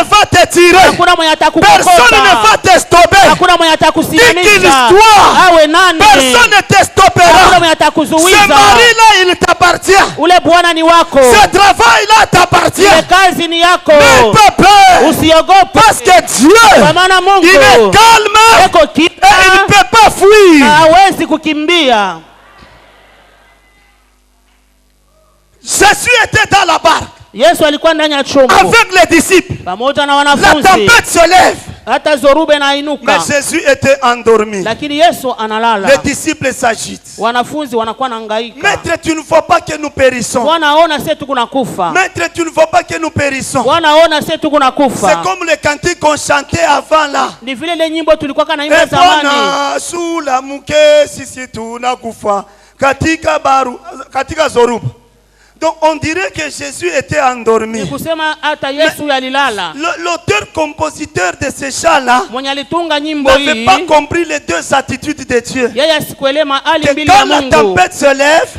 va te tirer. Personne ne va te stopper. Personne ne te stoppera. Ce mari-là, il t'appartient. Ce travail-là t'appartient. N'aie pas peur. Parce que Dieu, il est calme et il ne peut pas fuir. Jésus était dans la barque avec les disciples. La tempête se lève. Mais Jésus était endormi. Les disciples s'agitent. Maître, tu ne vois pas que nous périssons. Maître, tu ne vois pas que nous périssons. C'est comme les cantiques qu'on chantait avant là. Et Bwana sula muke sisi tunakufa katika zoruba. Donc on dirait que Jésus était endormi. L'auteur-compositeur de ces chants-là n'avait pas compris les deux attitudes de Dieu. Que quand la tempête se lève,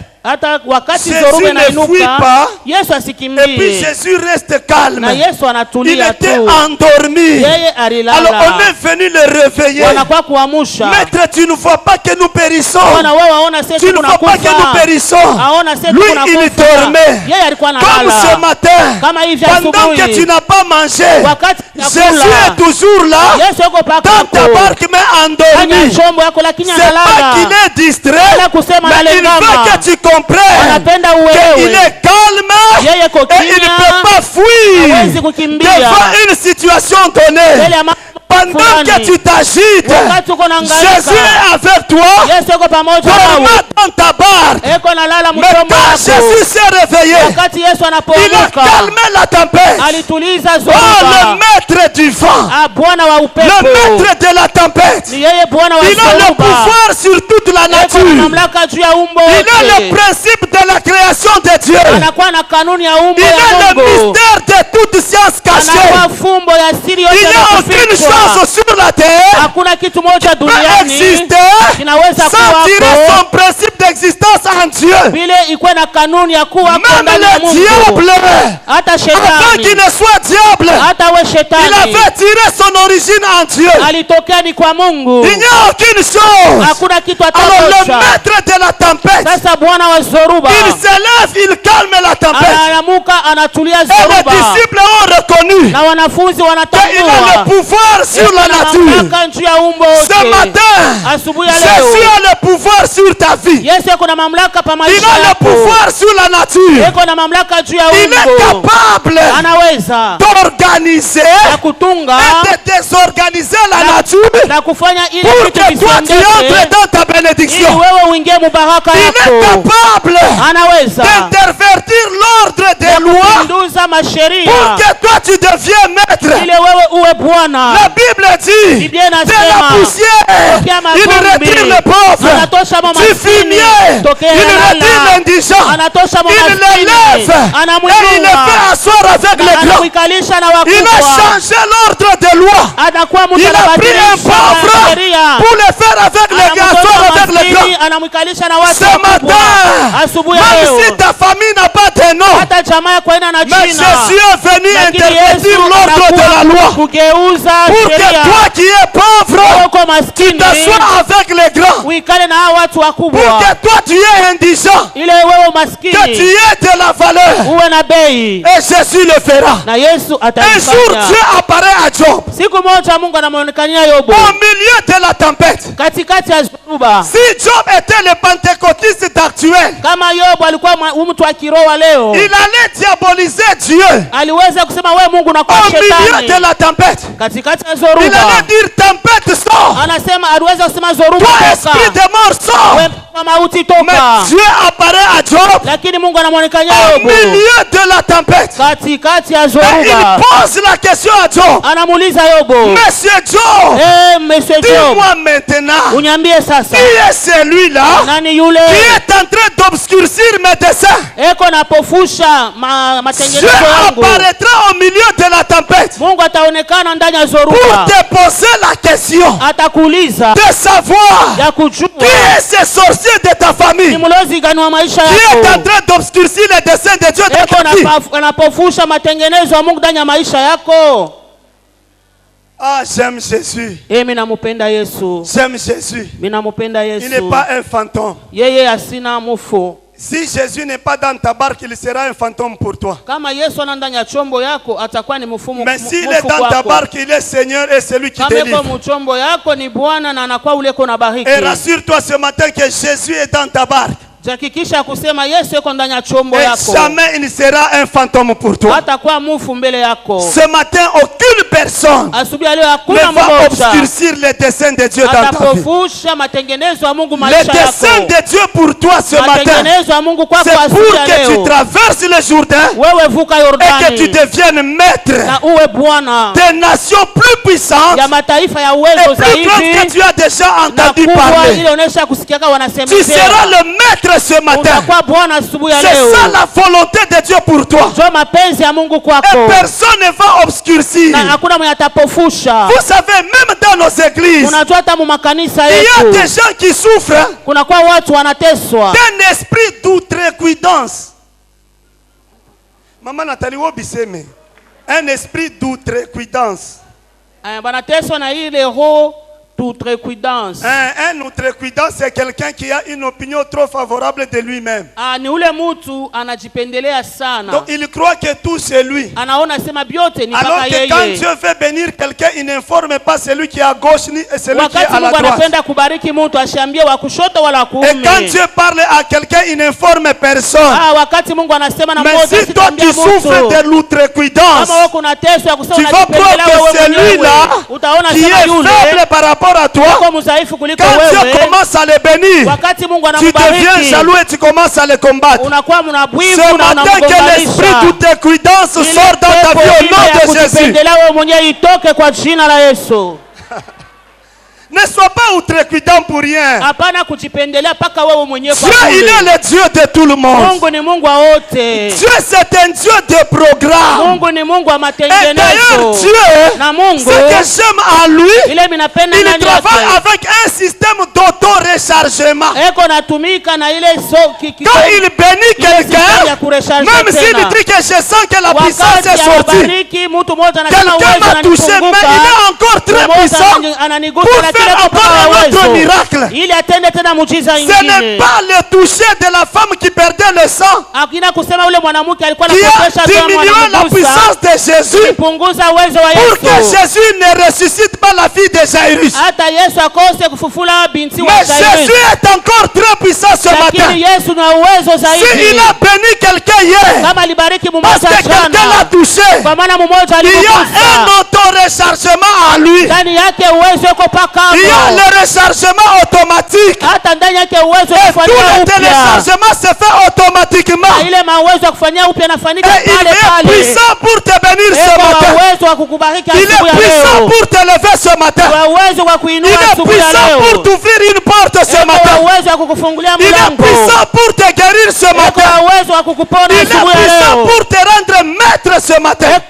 Jésus ne fuit pas, et puis Jésus reste calme. Il était endormi. Alors on est venu le réveiller. Maître, tu ne vois pas que nous périssons. Tu ne vois pas que nous périssons. Lui, il dormait. Comme ce matin, pendant que tu n'as pas mangé, Jésus est toujours là, dans ta barque mais endormi. C'est pas qu'il est distrait, mais il veut que tu comprennes qu'il est calme et il ne peut pas fuir devant une situation donnée. Pendant que tu t'agites, Jésus est avec toi. Dormant dans ta barque. Mais quand Jésus s'est réveillé, il a calmé la tempête. Oh, le maître du vent, le maître de la tempête, il a le pouvoir sur toute la nature. Il a le principe de la création de Dieu. Il a le mystère de toute science cachée. Il n'y a aucune chose sur la terre qui peut exister sans tirer son principe d'existence en Dieu. Même le diable, avant qu'il ne soit diable, il avait tiré son origine en Dieu. Il n'y a aucune chose. Alors le maître de la tempête, il s'élève, il calme la tempête. Et les disciples ont reconnu qu'il a le pouvoir sur la nature. Ce matin, Jésus a le pouvoir sur ta vie. Il a le pouvoir sur la nature. Il est capable d'organiser et de désorganiser la nature pour que toi tu entres dans ta bénédiction. Il est capable d'intervertir l'ordre des lois pour que toi tu deviens maître. La Bible dit, de la poussière, il retire le pauvre. Du fumier, il retire l'indigent. Il l'élève et il le fait asseoir avec les grands. Il a changé l'ordre des lois. Il a pris un pauvre pour le faire avec les grands, asseoir avec les grands. Ce matin, même si ta famille n'a pas de nom, mais Jésus est venu intervertir l'ordre de la loi pour que toi qui es pauvre, tu t'assois avec les grands. Pour que toi tu es indigent, que tu aies de la valeur. Et Jésus le fera. Un jour Dieu apparaît à Job au milieu de la tempête. Si Job était le pentecôtiste d'actuel, il allait diaboliser Dieu au milieu de la tempête. Il allait dire tempête sort. Toi esprit de mort sort. Mais Dieu apparaît à Job au milieu de la tempête. Et il pose la question à Job. Monsieur Job, dis-moi maintenant, qui est celui-là qui est en train d'obscurcir mes desseins? Dieu apparaîtra au milieu de la tempête pour te poser la question de savoir qui est ce sorcier de ta famille qui est en train d'obscurcir les desseins de Dieu dans ta vie. Ah, j'aime Jésus. J'aime Jésus. Il n'est pas un fantôme. Si Jésus n'est pas dans ta barque, il sera un fantôme pour toi. Mais s'il est dans ta barque, il est Seigneur et celui qui délivre. Et rassure-toi ce matin que Jésus est dans ta barque. Et jamais il ne sera un fantôme pour toi. Ce matin, aucune personne ne va obscurcir les desseins de Dieu dans ta vie. Les desseins de Dieu pour toi ce matin, c'est pour que tu traverses le Jourdain et que tu deviennes maître des nations plus puissantes et plus grandes que tu as déjà entendu parler. Tu seras le maître ce matin. C'est ça la volonté de Dieu pour toi. Et personne ne va obscurcir. Vous savez, même dans nos églises, il y a des gens qui souffrent d'un esprit d'outrecuidance. Maman Nathalie, un esprit d'outrecuidance. Un outrecuidant, c'est quelqu'un qui a une opinion trop favorable de lui-même. Donc il croit que tout c'est lui. Alors que quand Dieu veut bénir quelqu'un, il n'informe pas celui qui est à gauche ni celui qui est à la droite. Et quand Dieu parle à quelqu'un, il n'informe personne. Mais si toi tu souffres de l'outrecuidance, tu vas croire que c'est lui-là qui est faible par rapport à toi. Quand Dieu commence à les bénir, tu deviens jaloux et tu commences à les combattre. Ce matin, que l'esprit d'outrecuidance sort dans ta vie au nom de Jésus. Ne sois pas outrecuidant pour rien. Dieu, il est le Dieu de tout le monde. Dieu, c'est un Dieu de programme. Et d'ailleurs, Dieu, ce que j'aime à lui, il travaille avec un système d'auto-rechargement. Quand il bénit quelqu'un, même s'il dit que je sens que la puissance est sortie, quelqu'un m'a touché, mais il est encore très puissant pour faire encore un autre miracle. Ce n'est pas le toucher de la femme qui perdait le sang qui a diminué la puissance de Jésus pour que Jésus ne ressuscite pas la fille de Jairus. Mais Jésus est encore très puissant ce matin. S'il a béni quelqu'un hier, parce que quelqu'un l'a touché, il y a un auto-rechargement à lui. Il y a le rechargement automatique. Et tout le téléchargement se fait automatiquement. Et il est puissant pour te bénir ce matin. Il est puissant pour te lever ce matin. Il est puissant pour t'ouvrir une porte ce matin. Il est puissant pour te guérir ce matin. Il est puissant pour te rendre maître ce matin. Et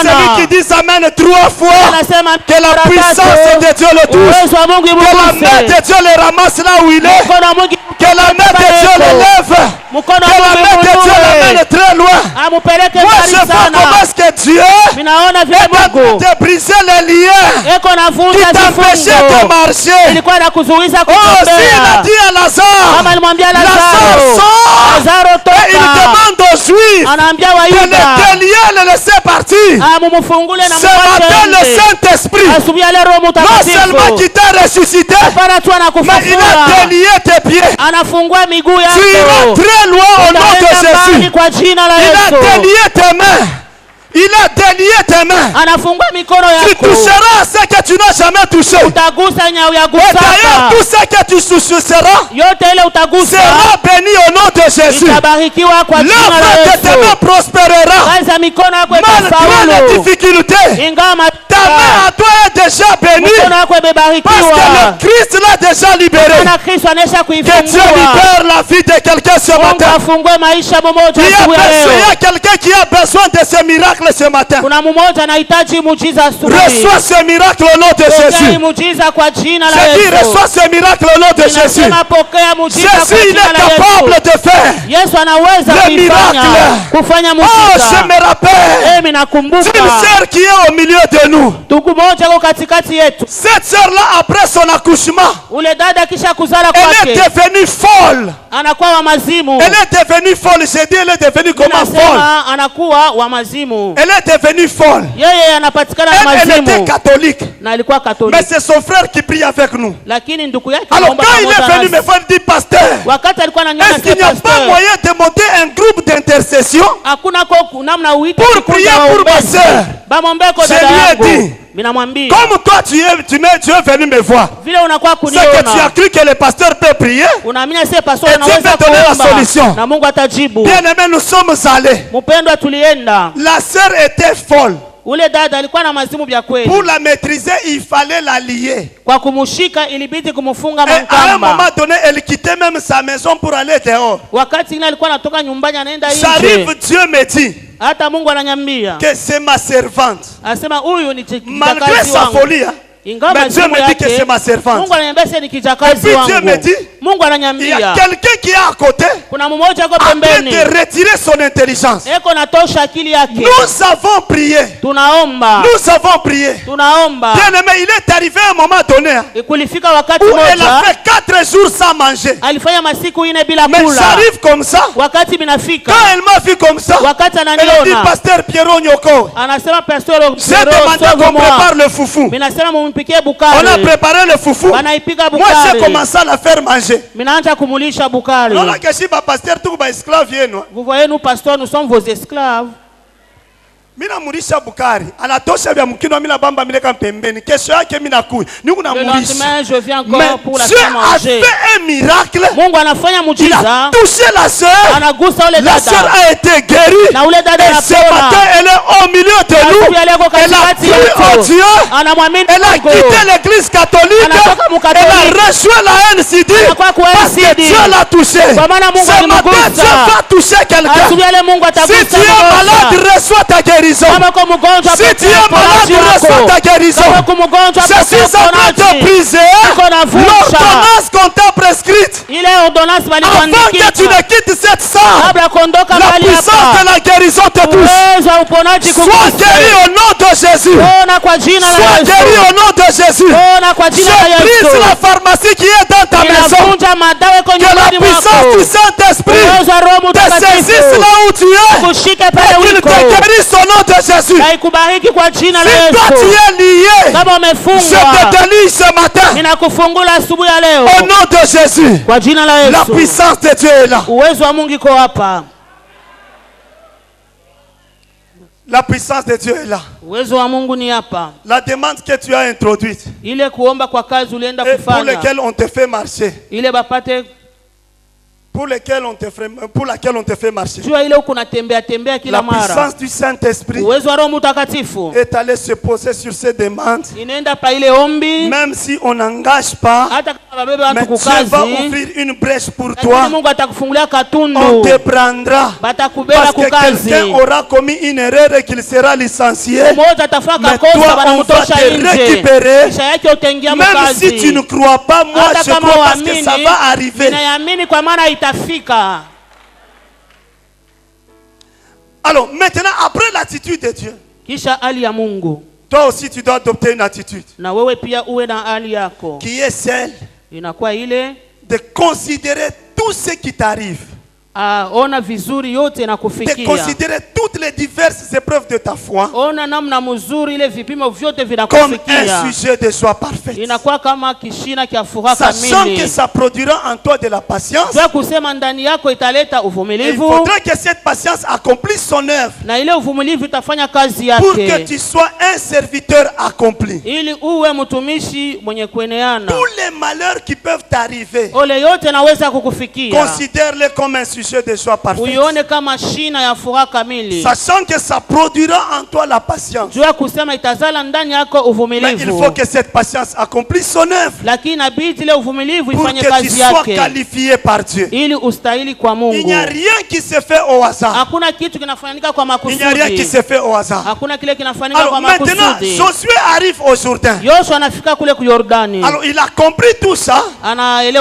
celui qui dit amen 3 fois, que la puissance de Dieu le touche, que la main de Dieu le ramasse là où il est, que la main de Dieu le lève, que la main de Dieu l'amène très loin. Moi je vois comment est-ce que Dieu est en train de briser les liens qui t'empêchaient de marcher. Oh, s'il a dit à Lazare, Lazare sort, et il demande aux Juifs de le délier, le laisser partir. Ce matin, le Saint-Esprit, non seulement qui t'a ressuscité, mais il a délié tes pieds. Tu iras très loin au nom de Jésus. Il a délié tes mains. Il a délié tes mains. Tu toucheras à ce que tu n'as jamais touché. Et d'ailleurs, tout ce que tu toucheras sera béni au nom de Jésus. L'œuvre de tes mains prospérera. Malgré les difficultés, ta main à toi est déjà bénie. Parce que le Christ l'a déjà libéré. Que Dieu libère la vie de quelqu'un ce matin. Il y a quelqu'un qui a besoin de ce miracle ce matin. Reçois ce miracle au nom de Jésus. Je dis reçois ce miracle au nom de Jésus. Jésus il est capable de faire le miracle. Oh, je me rappelle d'une sœur qui est au milieu de nous. Cette sœur-là, après son accouchement, elle est devenue folle. Elle est devenue folle. J'ai dit, elle est devenue comment folle? Elle est devenue folle. Elle était catholique. Mais c'est son frère qui prie avec nous. Alors quand il est venu me voir, il dit, pasteur, est-ce qu'il n'y a pas moyen de monter un groupe d'intercession pour prier pour ma sœur? Je lui ai dit, comme toi tu es venu me voir, c'est que tu as cru que le pasteur peut prier et Dieu peut donner la solution. Bien aimé, nous sommes allés. La sœur était folle. Pour la maîtriser, il fallait la lier. Et à un moment donné, elle quittait même sa maison pour aller dehors. J'arrive, Dieu me dit que c'est ma servante. Malgré sa folie, mais Dieu me dit que c'est ma servante. Et puis Dieu me dit, il y a quelqu'un qui est à côté en train de retirer son intelligence. Nous avons prié. Nous avons prié. Bien aimé, il est arrivé à un moment donné où elle a fait 4 jours sans manger. Mais j'arrive comme ça. Quand elle m'a vu comme ça, elle a dit, pasteur Pierrot Nyoko, j'ai demandé qu'on prépare le foufou. On a préparé le foufou. Moi j'ai commencé à la faire manger. Vous voyez, nous pasteurs, nous sommes vos esclaves. Le lendemain, je viens encore pour la faire manger. Dieu a fait un miracle. Il a touché la sœur. La sœur a été guérie. Et ce matin, elle est au milieu de nous. Elle a cru au Dieu. Elle a quitté l'église catholique. Elle a rejoint la NCD parce que Dieu l'a touché. Ce matin, Dieu va toucher quelqu'un. Si tu es malade, reçois ta guérison. Si tu es malade, reçois ta guérison. Je suis en train de briser l'ordonnance qu'on t'a prescrite. Avant que tu ne quittes cette salle, la puissance de la guérison te touche. Sois guéri au nom de Jésus. Sois guéri au nom de Jésus. Je brise la pharmacie qui est dans ta maison. Que la puissance du Saint-Esprit te saisisse là où tu es. Et qu'il te guérisse au nom de Jésus. Si toi tu es lié, je te délie ce matin. Au nom de Jésus. La puissance de Dieu est là. La puissance de Dieu est là. La demande que tu as introduite et pour laquelle on te fait marcher, pour laquelle on te fait marcher. La puissance du Saint-Esprit est allée se poser sur ces demandes. Même si on n'engage pas, mais Dieu va ouvrir une brèche pour toi. On te prendra parce que quelqu'un aura commis une erreur et qu'il sera licencié. Mais toi, on va te récupérer. Même si tu ne crois pas, moi je crois parce que ça va arriver. Alors maintenant, après l'attitude de Dieu, toi aussi tu dois adopter une attitude qui est celle de considérer tout ce qui t'arrive, de considérer toutes les diverses épreuves de ta foi comme un sujet de joie parfaite, sachant que ça produira en toi de la patience. Il faudra que cette patience accomplisse son œuvre pour que tu sois un serviteur accompli. Tous les malheurs qui peuvent t'arriver, considère-les comme un sujet de joie parfaite, sachant que ça produira en toi la patience. Mais il faut que cette patience accomplisse son œuvre pour que tu sois qualifié par Dieu. Il n'y a rien qui se fait au hasard. Il n'y a rien qui se fait au hasard. Alors maintenant, Josué arrive au Jourdain. Alors il a compris tout ça. Mais le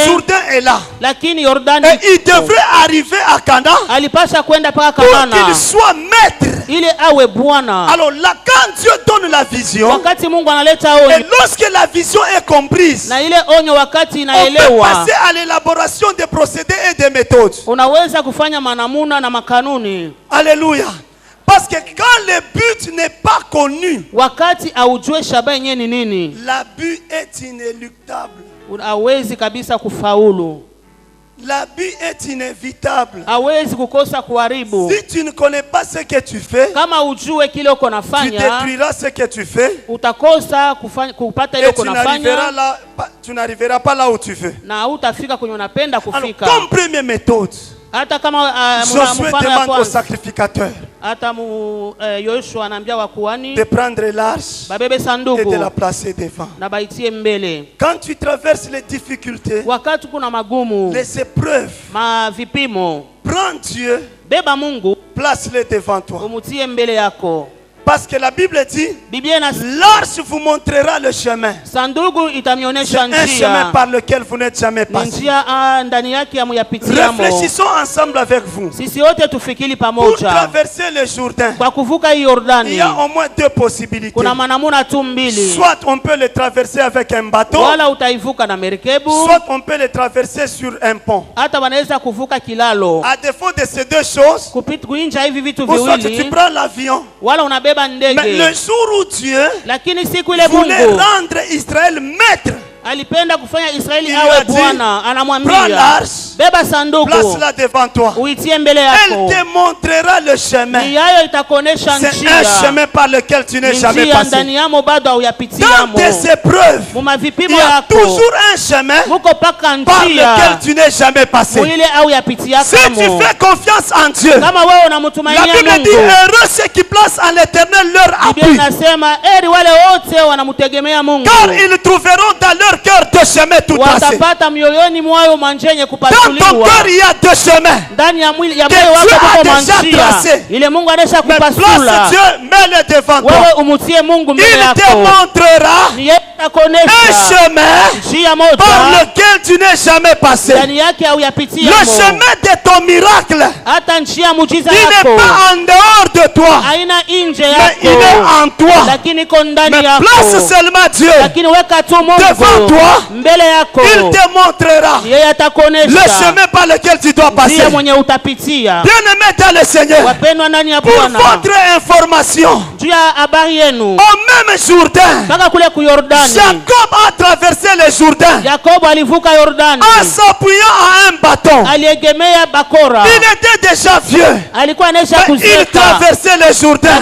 Jourdain est là. Et il devrait arriver à Canaan pour qu'il soit maître Alors là, quand Dieu donne la vision, et lorsque la vision est comprise, on peut passer à l'élaboration des procédés et des méthodes. Alléluia. Parce que quand le but n'est pas connu, l'abus est inéluctable. L'abus est inévitable. Si tu ne connais pas ce que tu fais, tu détruiras ce que tu fais et tu n'arriveras pas là où tu veux. Alors, comme première méthode, Josué demande au sacrificateur de prendre l'arche et de la placer devant. Quand tu traverses les difficultés, les épreuves, prends Dieu, place-le devant toi. Parce que la Bible dit, l'arche vous montrera le chemin. C'est un chemin par lequel vous n'êtes jamais passé. Réfléchissons ensemble avec vous. Pour traverser le Jourdain, il y a au moins deux possibilités. Soit on peut le traverser avec un bateau, soit on peut le traverser sur un pont. À défaut de ces deux choses, ou soit tu prends l'avion. Mais le jour où Dieu voulait rendre Israël maître, il lui a dit, prends l'arche, place-la devant toi. Elle te montrera le chemin. C'est un chemin par lequel tu n'es jamais passé. Dans tes épreuves, il y a toujours un chemin par lequel tu n'es jamais passé. Si tu fais confiance en Dieu, la Bible dit, heureux ceux qui placent en l'Éternel leur appui, car ils trouveront dans leur cœur deux chemins tout tracés. Dans ton cœur il y a deux chemins que Dieu a déjà tracés. Mais place Dieu, mets-le devant toi. Il te montrera un chemin par lequel tu n'es jamais passé. Le chemin de ton miracle, il n'est pas en dehors de toi, mais il est en toi. Mais place seulement Dieu devant toi. Il te montrera le chemin par lequel tu dois passer. Bien-aimés dans le Seigneur, pour votre information, au même Jourdain, Jacob a traversé le Jourdain en s'appuyant à un bâton. Il était déjà vieux, mais il traversait le Jourdain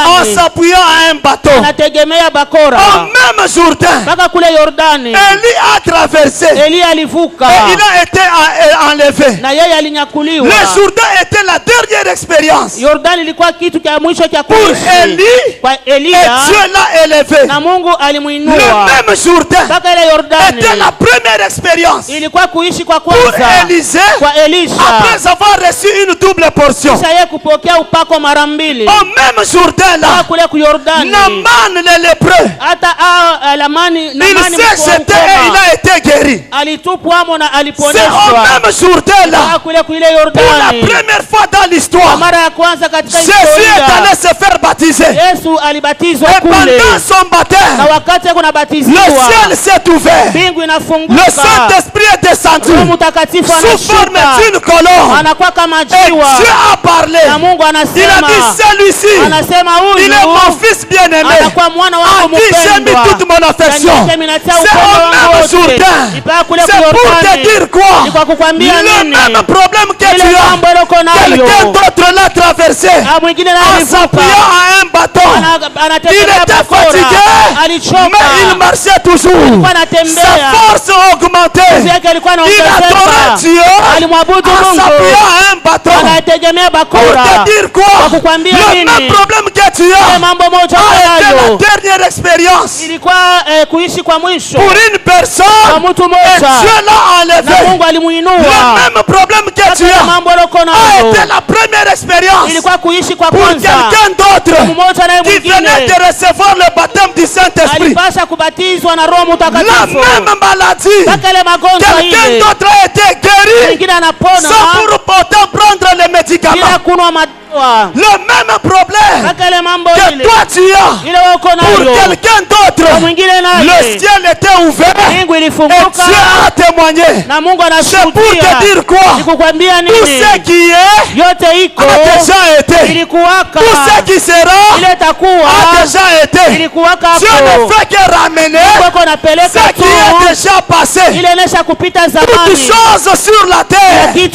en s'appuyant à un bâton. Au même Jourdain, Élie a traversé et il a été enlevé. Le Jourdain était la dernière expérience pour Élie, et Dieu l'a élevé. Le même Jourdain était la première expérience pour Élisée après avoir reçu une double portion. Au même Jourdain là, Naaman le lépreux, il s'est jeté et il a été guéri. C'est au même Jourdain là, pour la première fois dans l'histoire, Jésus est allé se faire baptiser. Et pendant son baptême, le ciel s'est ouvert. Le Saint-Esprit est descendu sous forme d'une colonne. Et Dieu a parlé. Il a dit, celui-ci, il est mon fils bien-aimé, à qui j'ai mis toute mon affection. C'est au même Jourdain. C'est pour te dire quoi? Le même problème que tu as, quelqu'un d'autre l'a traversé en s'appuyant à un bâton. Il était fatigué, mais il marchait toujours. Sa force a augmenté. Il adora Dieu en s'appuyant à un bâton. Pour te dire quoi? Le même problème que tu as a été la dernière expérience pour une personne, et Dieu l'a enlevé. Le même problème que tu as a été la première expérience pour quelqu'un d'autre qui venait de recevoir le baptême du Saint-Esprit. La même maladie Quelqu'un d'autre a été guéri sans pour pourtant prendre les médicaments. Le même problème que toi tu as, pour quelqu'un d'autre, le ciel était ouvert et Dieu a témoigné. C'est pour te dire quoi? Tout ce qui est a déjà été. Tout ce qui sera a déjà été. Dieu ne fait que ramener ce qui est déjà passé. Toutes choses sur la terre, Dieu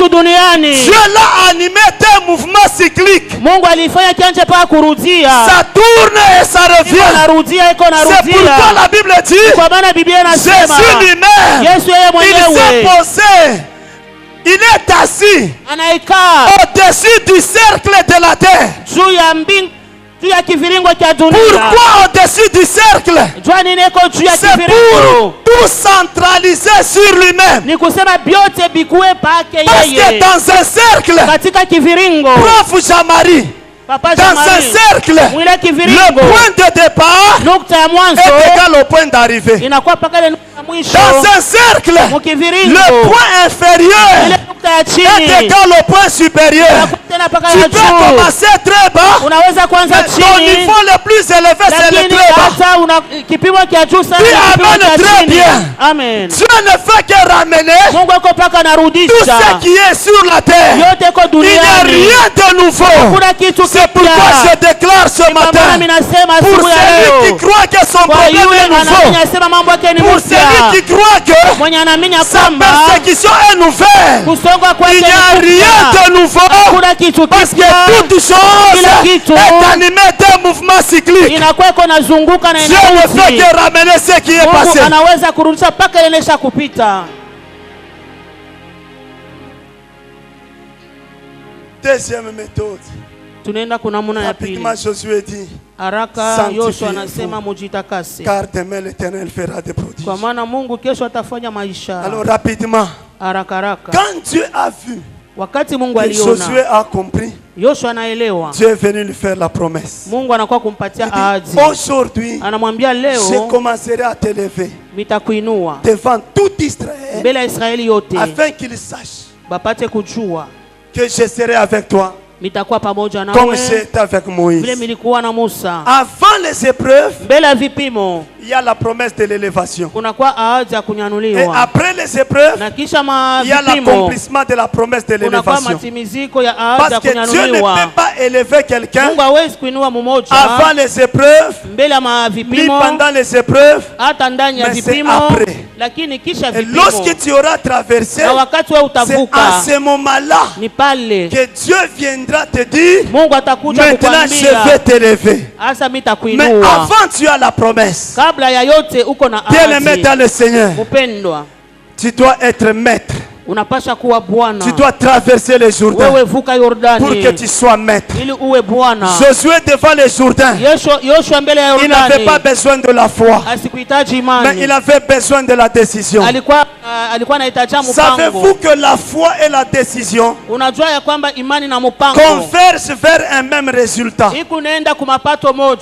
l'a animé d'un mouvement cyclique. Ça tourne et ça revient. C'est pourquoi la Bible dit Jésus lui-même, il s'est posé, il est assis au-dessus du cercle de la terre. Pourquoi au-dessus du cercle? C'est pour tout centraliser sur lui-même. Parce que dans un cercle, prof Jean-Marie, dans un cercle, le point de départ est égal au point d'arrivée. Dans un cercle, le point inférieur est égal au point supérieur. Tu peux commencer très bas, mais ton niveau le plus élevé c'est le très bas. Tu amènes très bien. Dieu ne fait que ramener tout ce qui est sur la terre. Il n'y a rien de nouveau. C'est pourquoi je déclare ce matin, pour celui qui croit que son problème est nouveau, pour celui qui croit que sa persécution est nouvelle, il n'y a rien de nouveau, parce que toute chose est animée d'un mouvement cyclique. Dieu ne fait que ramener ce qui est passé. Deuxième méthode. Rapidement, Josué dit, car demain l'Éternel fera des prodiges. Alors rapidement, quand Dieu a vu que Josué a compris, Dieu est venu lui faire la promesse. Aujourd'hui, je commencerai à t'élever devant tout Israël, afin qu'il sache que je serai avec toi comme j'étais avec Moïse. Avant les épreuves, il y a la promesse de l'élévation. Et après les épreuves, il y a l'accomplissement de la promesse de l'élévation. Parce que Dieu ne peut pas élever quelqu'un avant les épreuves, ni pendant les épreuves, mais c'est après. Et lorsque tu auras traversé, c'est à ce moment-là que Dieu viendra te dire, maintenant je vais t'élever. Mais avant tu as la promesse. Bien-aimé dans le Seigneur, tu dois être maître. Tu dois traverser le Jourdain pour que tu sois maître. Josué devant le Jourdain, il n'avait pas besoin de la foi, mais il avait besoin de la décision. Savez-vous que la foi et la décision convergent vers un même résultat?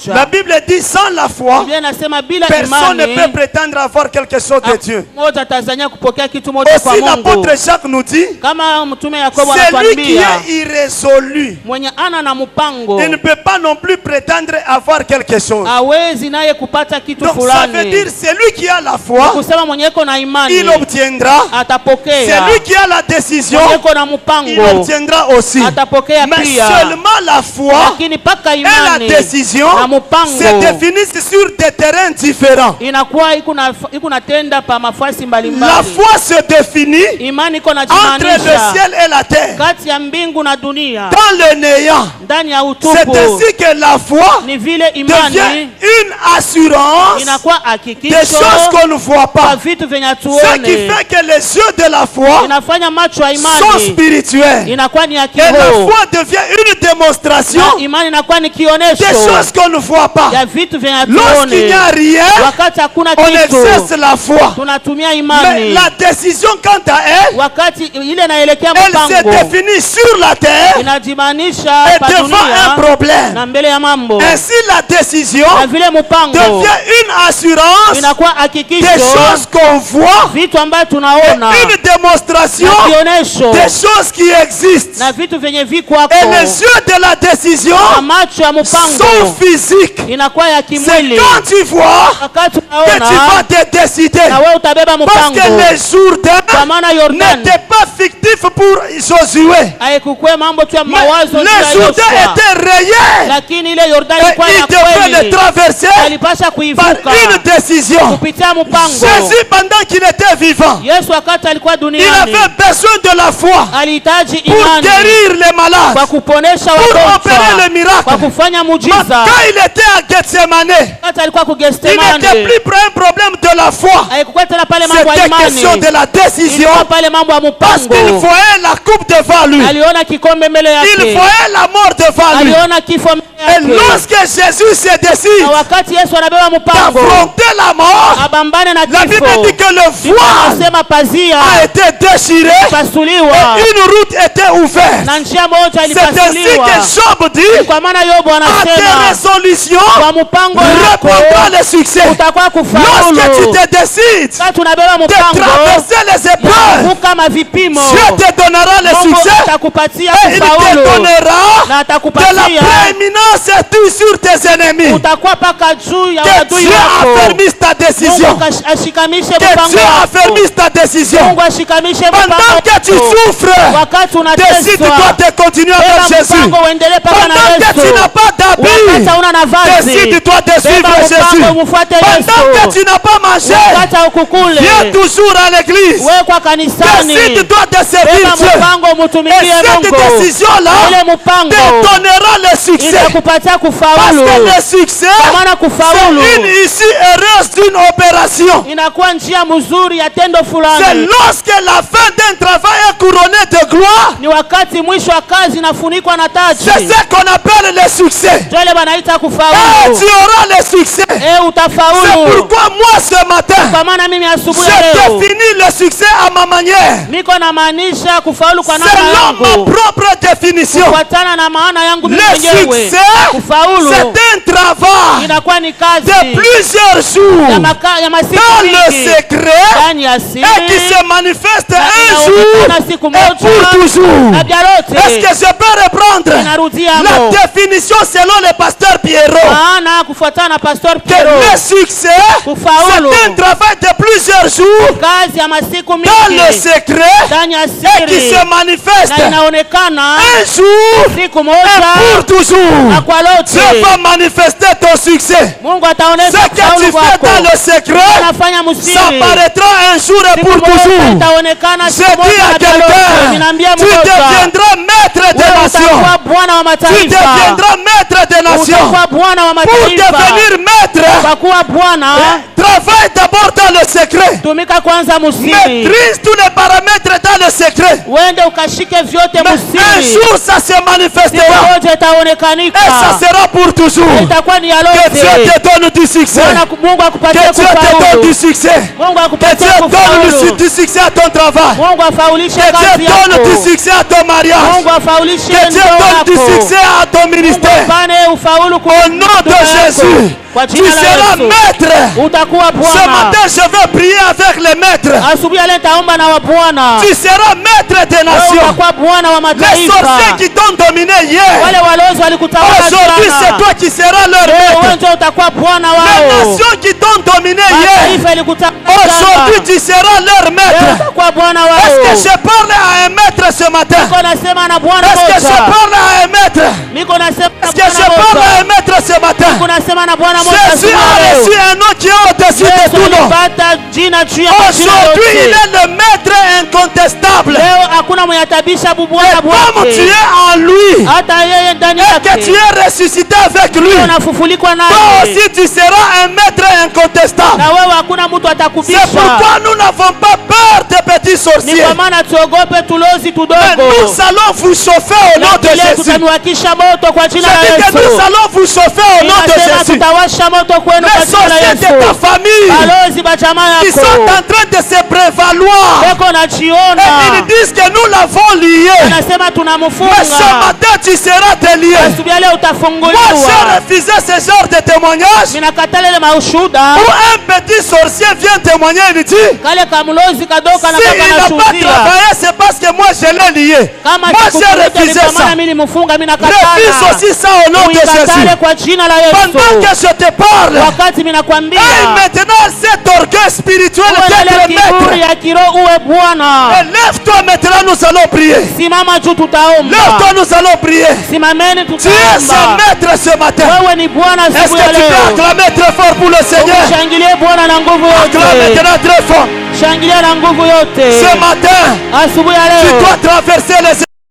La Bible dit sans la foi, personne ne peut prétendre avoir quelque chose de Dieu. Aussi l'apôtre Jacques nous dit, celui qui est irrésolu, il ne peut pas non plus prétendre avoir quelque chose. Donc ça veut dire celui qui a la foi, il obtiendra. Celui qui a la décision, il obtiendra aussi. Mais seulement la foi et la décision se définissent sur des terrains différents. La foi se définit entre le ciel et la terre, dans le néant. C'est ainsi que la foi devient une assurance des choses qu'on ne voit pas. Ce qui fait que les yeux de la foi sont spirituels. Et la foi devient une démonstration des choses qu'on ne voit pas. Lorsqu'il n'y a rien, on exerce la foi. Mais la décision quant à elle elle se définit sur la terre et devant un problème. Ainsi la décision devient une assurance des choses qu'on voit et une démonstration des choses qui existent. Et les yeux de la décision sont physiques. C'est quand tu vois que tu vas te décider. Parce que les Jourdain n'étaient pas fictifs pour Josué. Mais les Jourdain étaient réels. Et il devait le traverser par une décision. Jésus, pendant qu'il était vivant, il avait besoin de la foi pour guérir les malades, pour opérer le miracle. Quand il était à Gethsemane, il n'était plus pour un problème de la foi. C'était question de la décision. Parce qu'il voyait la coupe devant lui. Il voyait la mort devant lui. Et lorsque Jésus se décide d'affronter la mort, la Bible dit que le voile a été déchiré et une route était ouverte. C'est ainsi que Job dit: à tes résolutions répondra le succès. Lorsque tu te décides de traverser les épreuves, Dieu te donnera le succès et il te donnera de la prééminence sur tes ennemis. Que Dieu affermisse ta décision. Que Dieu affermisse ta décision. Pendant que tu souffres, décide-toi de continuer avec Jésus. Pendant que tu n'as pas d'habit, décide-toi de suivre Jésus. Pendant que tu n'as pas mangé, viens toujours à l'église. Décide-toi de servir Dieu. Et cette décision-là te donnera le succès. Parce que le succès, c'est une issue heureuse d'une opération. C'est lorsque la fin d'un travail est couronnée de gloire. C'est ce qu'on appelle le succès. Et tu auras le succès. C'est pourquoi moi ce matin, je définis le succès à ma manière. Selon ma propre définition. Le succès, c'est un travail de plusieurs jours dans le secret et qui se manifeste un jour et pour toujours. Est-ce que je peux reprendre la définition selon le pasteur Pierrot? Que le succès, c'est un travail de plusieurs jours dans le secret et qui se manifeste un jour et pour toujours. Dieu va manifester ton succès. Ce que tu fais dans le secret, ça paraîtra un jour et pour toujours. Je dis à quelqu'un, tu deviendras maître des nations. Tu deviendras maître des nations. Pour devenir maître, travaille d'abord dans le secret. Maîtrise tous les paramètres dans le secret. Mais un jour ça se manifestera. Et ça sera pour toujours. Que Dieu te donne du succès. Que Dieu te donne du succès. Que Dieu donne du succès à ton travail. Que Dieu donne du succès à ton mariage. Que Dieu donne du succès à ton ministère. Au nom de Jésus. Tu seras maître. Ce matin je veux prier avec les maîtres. Tu seras maître des nations. Les sorciers qui t'ont dominé hier, aujourd'hui c'est toi qui seras leur maître. Les nations qui t'ont dominé hier, aujourd'hui tu seras leur maître. Est-ce que je parle à un maître ce matin? Est-ce que je parle à un maître? Est-ce que je parle à un maître ce matin? Jésus a reçu un nom qui est au-dessus de tout nom. Aujourd'hui il est le maître incontestable. Et comme tu es en lui et que tu es ressuscité avec lui, toi aussi tu seras un maître incontestable. C'est pourquoi nous n'avons pas peur des petits sorciers. Mais nous allons vous chauffer au nom de Jésus. J'ai dit que nous allons vous chauffer au nom de Jésus. Les sorciers de ta famille qui sont en train de se prévaloir et ils disent que nous l'avons lié. Mais ce matin tu seras délié. Moi j'ai refusé ce genre de témoignage où un petit sorcier vient témoigner et il dit s'il n'a pas travaillé c'est parce que moi je l'ai lié. Moi j'ai refusé ça. Refuse aussi ça au nom de Jésus. Pendant que je te parle, maintenant cet orgueil spirituel d'être maître. Et lève-toi maintenant, nous allons prier. Lève-toi, nous allons prier. Tu es ce maître ce matin. Est-ce que tu peux acclamer très fort pour le Seigneur? Acclame maintenant très fort. Ce matin, tu dois traverser les